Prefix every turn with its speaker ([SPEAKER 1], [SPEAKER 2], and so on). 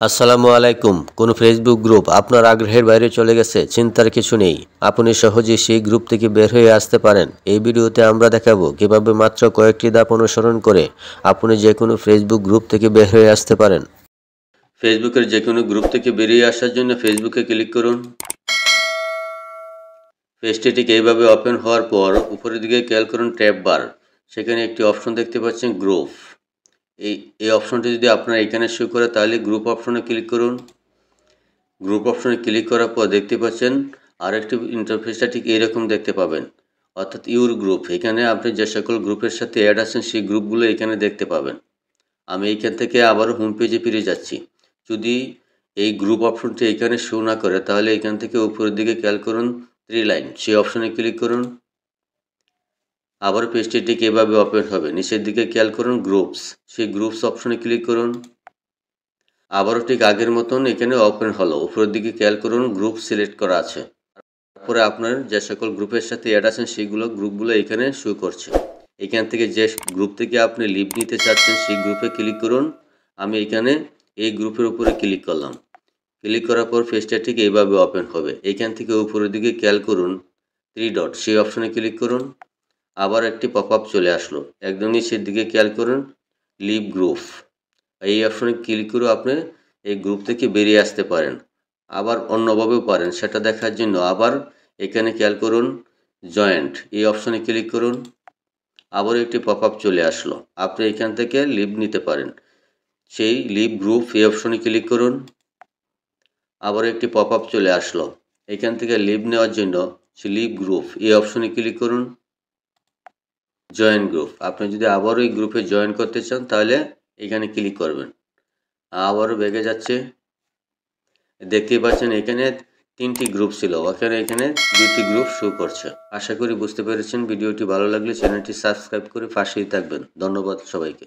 [SPEAKER 1] আসসালামু আলাইকুম। কোন ফেসবুক গ্রুপ আপনার আগ্রহের বাইরে চলে গেছে, চিন্তার কিছু নেই। আপনি সহজেই সেই গ্রুপ থেকে বের হয়ে আসতে পারেন। এই ভিডিওতে আমরা দেখাবো কিভাবে মাত্র কয়েকটি ধাপ অনুসরণ করে আপনি যে কোনো ফেসবুক গ্রুপ থেকে বের হয়ে আসতে পারেন। ফেসবুকের যে কোনো গ্রুপ থেকে বেরিয়ে আসার জন্য ফেসবুকে ক্লিক করুন। পেজটি ঠিক এইভাবে ওপেন হওয়ার পর উপরের দিকে খেয়াল করুন ট্যাব বার। সেখানে একটি অপশন দেখতে পাচ্ছেন গ্রুপ। এই অপশনটি যদি আপনার এখানে শো করে তাহলে গ্রুপ অপশনে ক্লিক করুন। গ্রুপ অপশনে ক্লিক করার পর দেখতে পাচ্ছেন আরেকটি ইন্টারফেসটা ঠিক এইরকম দেখতে পাবেন, অর্থাৎ ইউর গ্রুপ। এখানে আপনি যে সকল গ্রুপের সাথে অ্যাড আছেন সেই গ্রুপগুলো এখানে দেখতে পাবেন। আমি এইখান থেকে আবারও হোম পেজে ফিরে যাচ্ছি। যদি এই গ্রুপ অপশনটি এখানে শো না করে তাহলে এখান থেকে উপরের দিকে খেয়াল করুন থ্রি লাইন, সেই অপশনে ক্লিক করুন। আবার পেজটি ঠিক এভাবে ওপেন হবে। নিচের দিকে খেয়াল করুন গ্রুপস, সেই গ্রুপস অপশনে ক্লিক করুন। আবারও ঠিক আগের মতন এখানে ওপেন হলো। উপরের দিকে খেয়াল করুন গ্রুপ সিলেক্ট করা আছে। তারপরে আপনার যে সকল গ্রুপের সাথে অ্যাড আছেন সেইগুলো গ্রুপগুলো এখানে শো করছে। এখান থেকে যে গ্রুপ থেকে আপনি লিভ নিতে চাচ্ছেন সেই গ্রুপে ক্লিক করুন। আমি এখানে এই গ্রুপের উপরে ক্লিক করলাম। ক্লিক করার পর পেজটা ঠিক এইভাবে ওপেন হবে। এখান থেকে উপরের দিকে খেয়াল করুন থ্রি ডট, সেই অপশনে ক্লিক করুন। আবার একটি পপ আপ চলে আসলো। একদম নিচের দিকে খেয়াল করুন লিভ গ্রুপ, এই অপশনে ক্লিক করে আপনি এই গ্রুপ থেকে বেরিয়ে আসতে পারেন। আবার অন্যভাবেও পারেন, সেটা দেখার জন্য আবার এখানে খেয়াল করুন জয়েন্ট, এই অপশনে ক্লিক করুন। আবার একটি পপ আপ চলে আসলো। আপনি এখান থেকে লিভ নিতে পারেন, সেই লিভ গ্রুপ এই অপশনে ক্লিক করুন। আবার একটি পপ আপ চলে আসলো। এখান থেকে লিভ নেওয়ার জন্য সেই লিভ গ্রুপ এই অপশনে ক্লিক করুন। জয়েন গ্রুপ, আপনি যদি আবারও এই গ্রুপে জয়েন করতে চান তাহলে এখানে ক্লিক করবেন। আবারও বেগে যাচ্ছে। দেখতেই পাচ্ছেন এখানে তিনটি গ্রুপ ছিল, এখানে দুটি গ্রুপ শো করছে। আশা করি বুঝতে পেরেছেন। ভিডিওটি ভালো লাগলে চ্যানেলটি সাবস্ক্রাইব করে পাশেই থাকবেন। ধন্যবাদ সবাইকে।